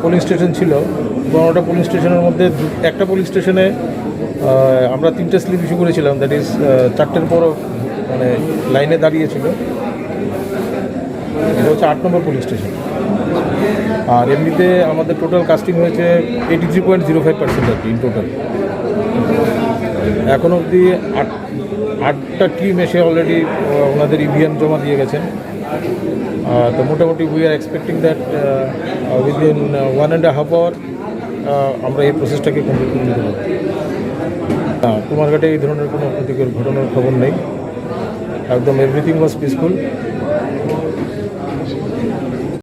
Police station ছিল, 12টা police স্টেশনের মধ্যে একটা পুলিশ স্টেশনে আমরা 3টে স্লিপ ইস্যু করেছিলাম, দ্যাট ইজ 4টের পরও মানে লাইনে দাঁড়িয়েছিল। এটা হচ্ছে 8 নম্বর পুলিশ স্টেশন। আর এমনিতে আমাদের টোটাল কাস্টিং হয়েছে 83.05% আর কি ইন টোটাল। এখন অবধি 8টা টিম এসে অলরেডি ওনাদের ইভিএম জমা দিয়ে গেছেন। তো মোটামুটি we are expecting that within 1.5 hour আমরা এই প্রসেসটাকে কমপ্লিট করে নিতে পারব। কুমারঘাটে এই ধরনের কোনো ক্ষতিকর ঘটনার খবর নেই, একদম এভরিথিং ওয়াজ পিসফুল।